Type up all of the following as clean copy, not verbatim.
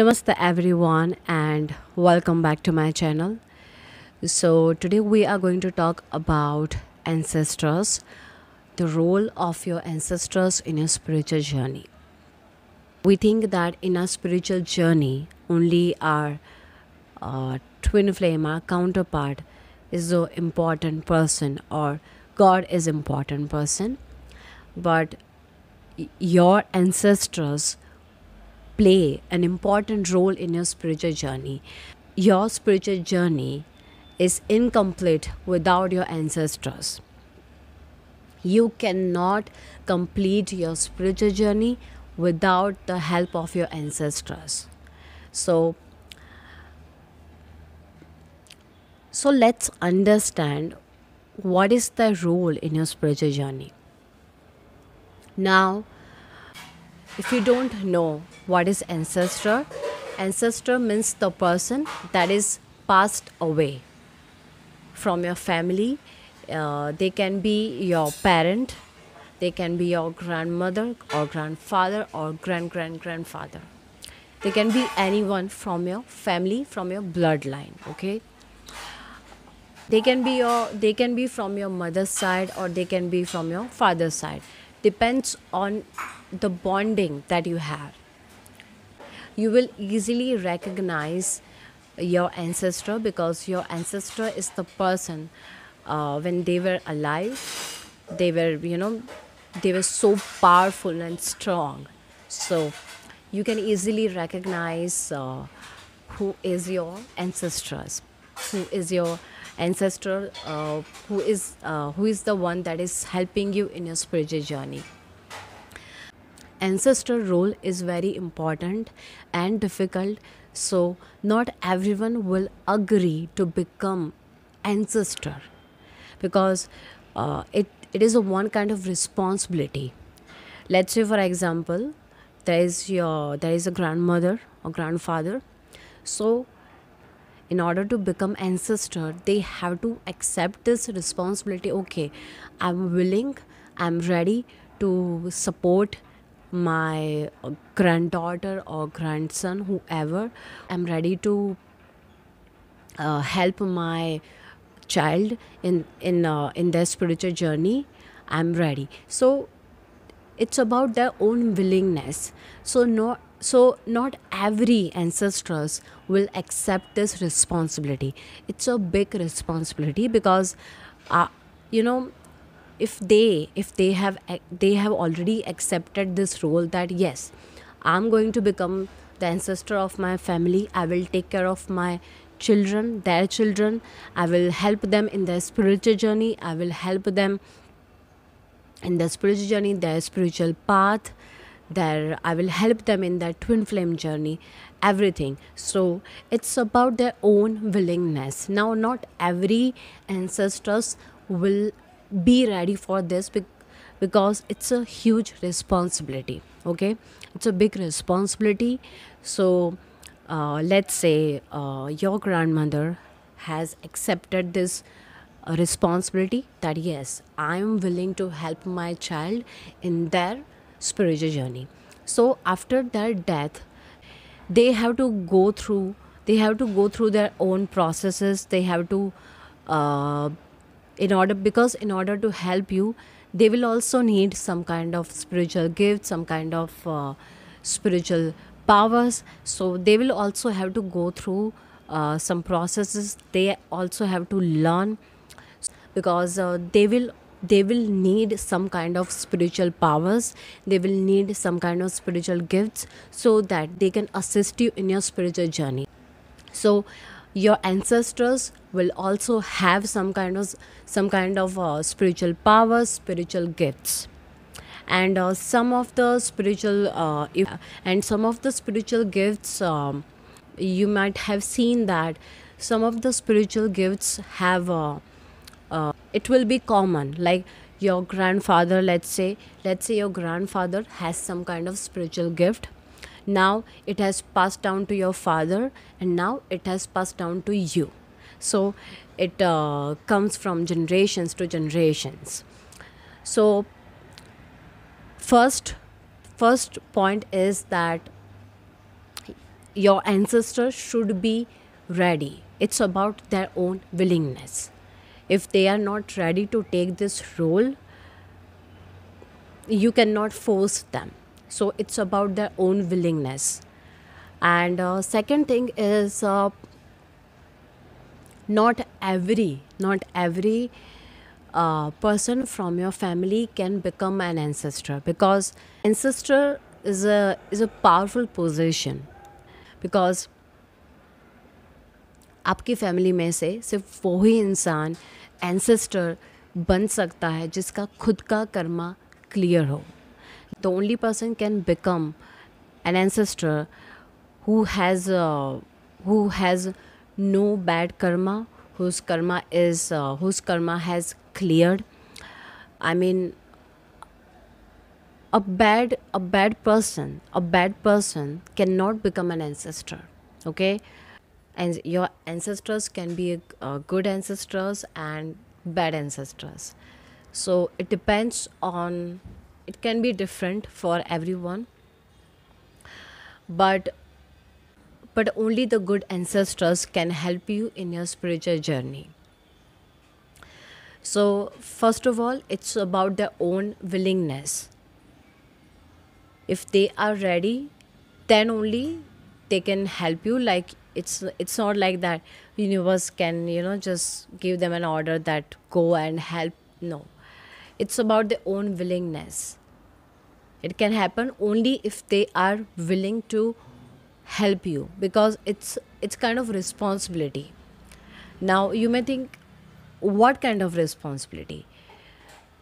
Namaste everyone and welcome back to my channel. So today we are going to talk about ancestors, the role of your ancestors in your spiritual journey. We think that in our spiritual journey only our twin flame, our counterpart is the important person or God is important person, but your ancestors play an important role in your spiritual journey. Your spiritual journey is incomplete without your ancestors. You cannot complete your spiritual journey without the help of your ancestors. So, so let's understand what is the role in your spiritual journey. Now, if you don't know what is ancestor, ancestor means the person that is passed away from your family. They can be your parent, they can be your grandmother or grandfather or grandfather. They can be anyone from your family, from your bloodline. Okay, they can be from your mother's side or they can be from your father's side. Depends on the bonding that you have. You will easily recognize your ancestor because your ancestor is the person when they were alive, they were, they were so powerful and strong. So you can easily recognize who is your ancestors, who is your ancestor, who is the one that is helping you in your spiritual journey. Ancestor role is very important and difficult, so not everyone will agree to become ancestor because it is a one kind of responsibility. Let's say for example there is a grandmother or grandfather. So in order to become ancestor they have to accept this responsibility. Okay, I'm willing, I'm ready to support my granddaughter or grandson, whoever. I'm ready to help my child in their spiritual journey. I'm ready. So it's about their own willingness. So not every ancestors will accept this responsibility. It's a big responsibility because uh, you know if they have already accepted this role that yes, I'm going to become the ancestor of my family, I will take care of my children, their children, I will help them in their spiritual journey, I will help them in their spiritual journey, their spiritual path, their I will help them in their twin flame journey, everything. So it's about their own willingness. Now not every ancestors will be ready for this because it's a huge responsibility. Okay, it's a big responsibility. So let's say your grandmother has accepted this responsibility that yes, I am willing to help my child in their spiritual journey. So after their death they have to go through their own processes. They have to in order to help you they will also need some kind of spiritual gift, some kind of spiritual powers. So they will also have to go through some processes. They also have to learn because they will need some kind of spiritual powers, they will need some kind of spiritual gifts so that they can assist you in your spiritual journey. So your ancestors will also have some kind of spiritual powers, spiritual gifts. And some of the spiritual and some of the spiritual gifts, you might have seen that some of the spiritual gifts have it will be common, like your grandfather, let's say your grandfather has some kind of spiritual gift. Now it has passed down to your father and now it has passed down to you. So it comes from generations to generations. So first point is that your ancestors should be ready. It's about their own willingness. If they are not ready to take this role, you cannot force them. So it's about their own willingness. And second thing is, not every person from your family can become an ancestor, because ancestor is a powerful position. Because आपकी family में से सिर्फ वही इंसान ancestor बन सकता है जिसका खुद का कर्मा क्लियर हो. The only person can become an ancestor who has no bad karma, whose karma has cleared. I mean, a bad person cannot become an ancestor. Okay, and your ancestors can be good ancestors and bad ancestors. So it depends on, it can be different for everyone, but only the good ancestors can help you in your spiritual journey. So first of all, it's about their own willingness. If they are ready, then only they can help you. Like, it's not like that universe can, just give them an order that go and help. No, it's about their own willingness. It can happen only if they are willing to help you, because it's kind of responsibility. Now you may think, what kind of responsibility?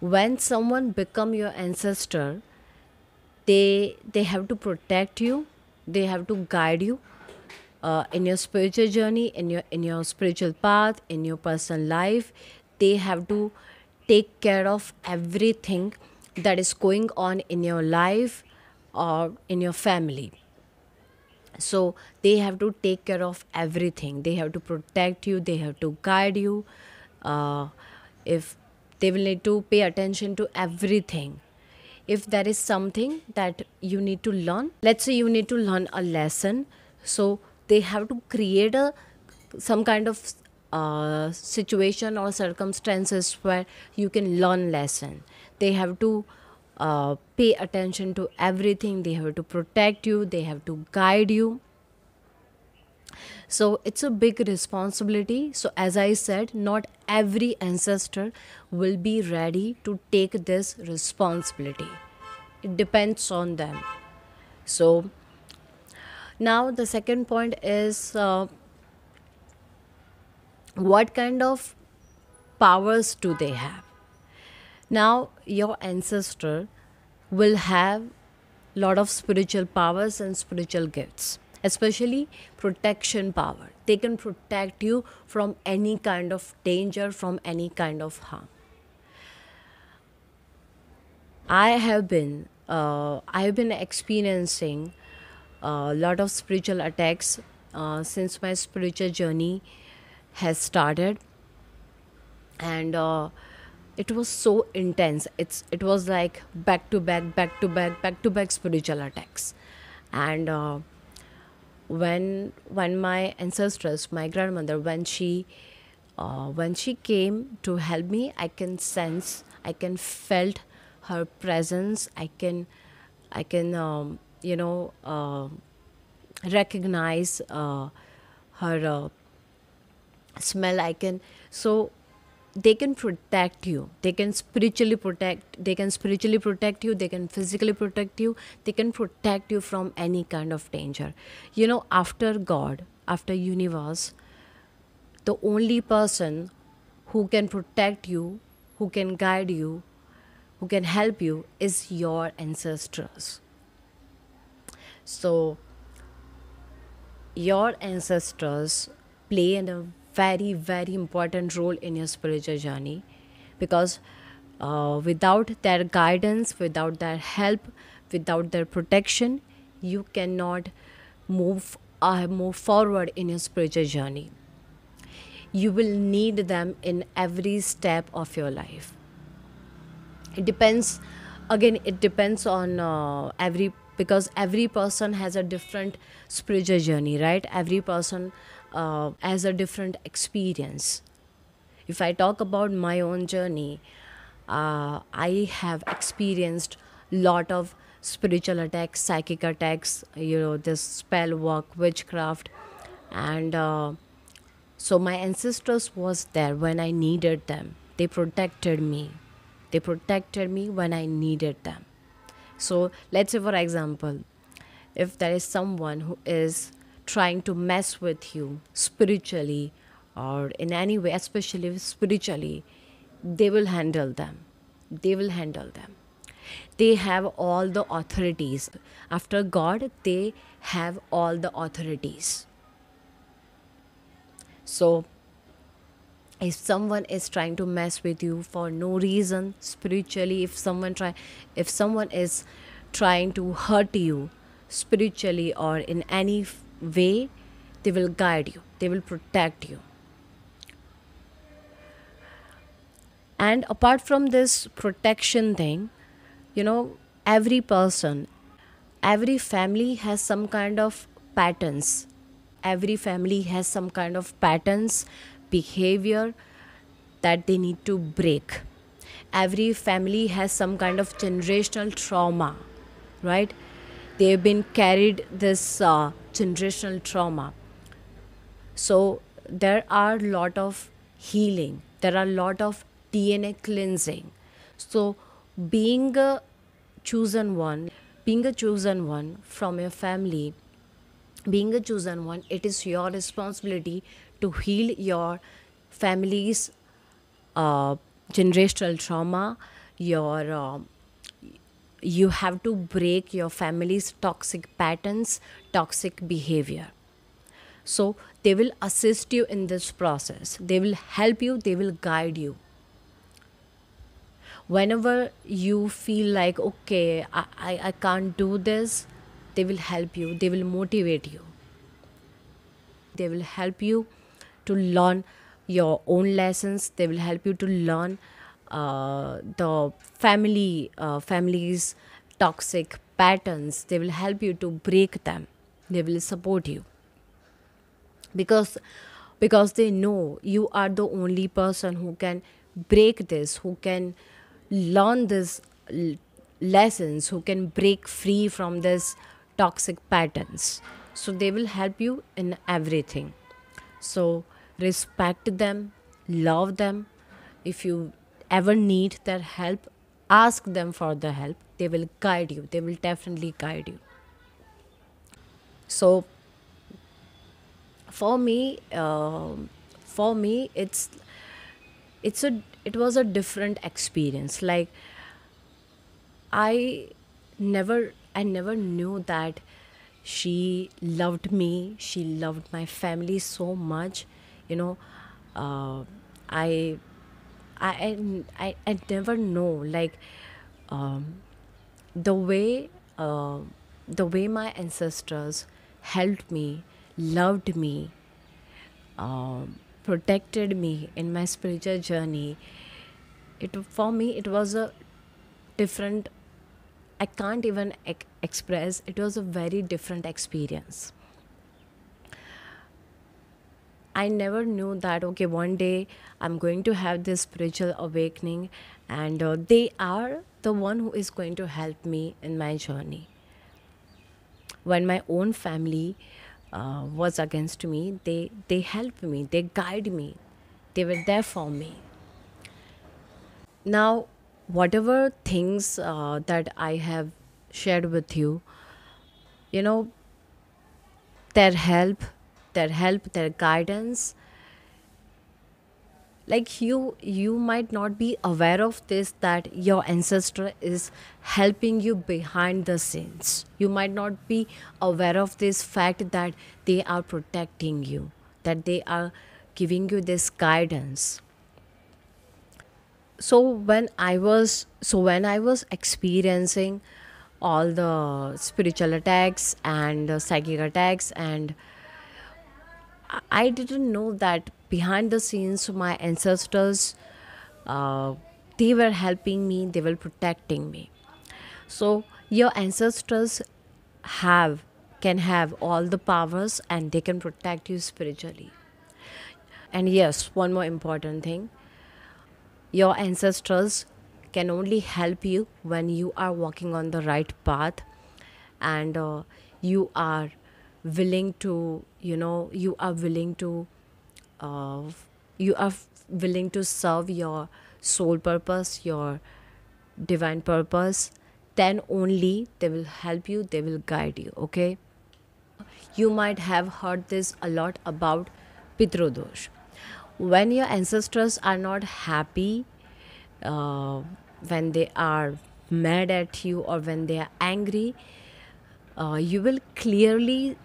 When someone become your ancestor, they have to protect you, they have to guide you in your spiritual journey, in your spiritual path, in your personal life. They have to take care of everything that is going on in your life or in your family. So they have to take care of everything, they have to protect you, they have to guide you. If they will need to pay attention to everything. If there is something that you need to learn, let's say you need to learn a lesson, so they have to create some kind of situation or circumstances where you can learn lesson. They have to pay attention to everything, they have to protect you, they have to guide you. So it's a big responsibility. So as I said, not every ancestor will be ready to take this responsibility. It depends on them. So now the second point is, what kind of powers do they have? Now your ancestor will have lot of spiritual powers and spiritual gifts, especially protection power. They can protect you from any kind of danger, from any kind of harm. I have been experiencing a lot of spiritual attacks since my spiritual journey has started, and it was so intense. It was like back to back, back to back spiritual attacks. And when my ancestors, my grandmother, when she came to help me, I can sense, I can felt her presence. I can recognize her smell. I can, so they can protect you, they can spiritually protect you, they can physically protect you, they can protect you from any kind of danger. After God, after universe, the only person who can protect you, who can guide you, who can help you is your ancestors. So your ancestors play a very, very important role in your spiritual journey, because without their guidance, without their help, without their protection, you cannot move forward in your spiritual journey. You will need them in every step of your life. It depends, again, it depends on every because every person has a different spiritual journey, right? Every person has a different experience. If I talk about my own journey, I have experienced lot of spiritual attacks, psychic attacks, this spell work, witchcraft, and so my ancestors was there when I needed them. They protected me. They protected me when I needed them. So let's say, for example, if there is someone who is trying to mess with you spiritually or in any way, especially spiritually, they will handle them. They will handle them. They have all the authorities. After God, they have all the authorities. So if someone is trying to mess with you for no reason spiritually, if someone is trying to hurt you spiritually or in any way, they will guide you, they will protect you. And apart from this protection thing, you know, every person, every family has some kind of patterns. Every family has some kind of patterns, behavior that they need to break. Every family has some kind of generational trauma, right? They've been carried this generational trauma. So there are a lot of healing, there are a lot of DNA cleansing. So being a chosen one, being a chosen one from your family, being a chosen one, it is your responsibility to heal your family's generational trauma. Your You have to break your family's toxic patterns, toxic behavior. So they will assist you in this process. They will help you, they will guide you. Whenever you feel like, okay, I can't do this, they will help you, they will motivate you. They will help you to learn your own lessons. They will help you to learn the family's toxic patterns. They will help you to break them. They will support you because they know you are the only person who can break this, who can learn this lessons, who can break free from this toxic patterns. So they will help you in everything. So respect them, love them. If you ever need their help, ask them for the help. They will guide you, they will definitely guide you. So for me, it was a different experience. Like I never knew that she loved me. She loved my family so much. You know, uh, I, I never know, like, the way the way my ancestors helped me, loved me, protected me in my spiritual journey. It For me, it was a different. I can't even express. It was a very different experience. I never knew that, okay, one day I'm going to have this spiritual awakening, and they are the one who is going to help me in my journey. When my own family was against me, they helped me, they guide me, they were there for me. Now, whatever things that I have shared with you, you know, their help, their guidance, like you might not be aware of this, that your ancestor is helping you behind the scenes. You might not be aware of this fact that they are protecting you, that they are giving you this guidance. So when I was experiencing all the spiritual attacks and psychic attacks, and I didn't know that behind the scenes my ancestors, uh, they were helping me, they were protecting me. So your ancestors have can have all the powers and they can protect you spiritually. And yes, one more important thing, your ancestors can only help you when you are walking on the right path, and you are willing to, you are willing to, uh, you are willing to serve your soul purpose, your divine purpose. Then only they will help you, they will guide you. Okay, you might have heard this a lot about Pitrodosh. When your ancestors are not happy, uh, when they are mad at you or when they are angry, you will clearly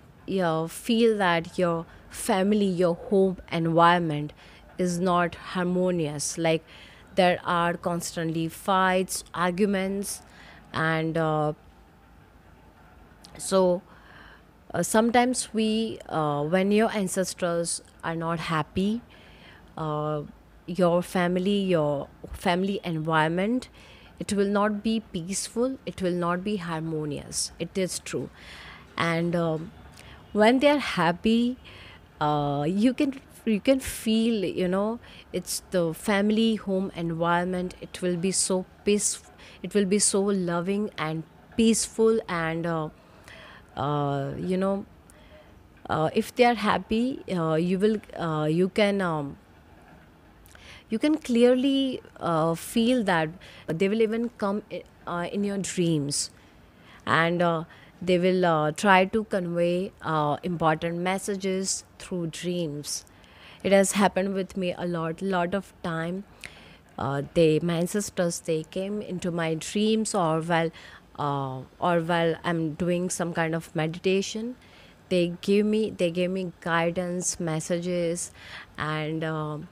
feel that your family, your home environment is not harmonious. Like there are constantly fights, arguments, and so sometimes when your ancestors are not happy, uh, your family environment, it will not be peaceful, it will not be harmonious. It is true. And when they are happy, you can feel, it's the family home environment, it will be so peaceful, it will be so loving and peaceful. And you know if they are happy, you can clearly feel that they will even come in your dreams, and they will try to convey important messages through dreams. It has happened with me a lot of time. My ancestors, they came into my dreams, or while I'm doing some kind of meditation. They gave me guidance messages. And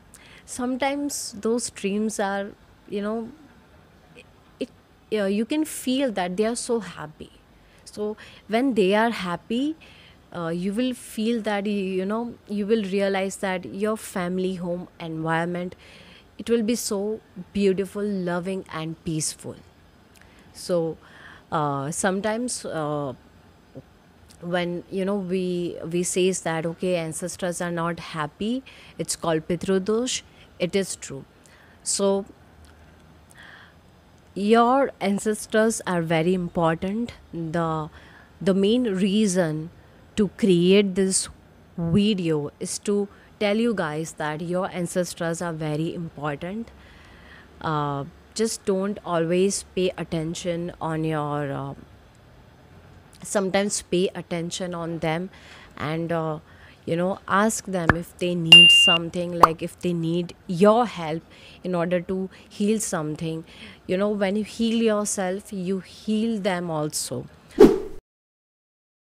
sometimes those dreams are, you know it you can feel that they are so happy. So when they are happy, you will feel that, you will realize that your family home environment, it will be so beautiful, loving and peaceful. So sometimes when, we says that, okay, ancestors are not happy, it's called pitrudosh. It is true. So your ancestors are very important. The main reason to create this video is to tell you guys that your ancestors are very important. uh, just don't always pay attention on your sometimes pay attention on them, and ask them if they need something, like if they need your help in order to heal something. When you heal yourself, you heal them also.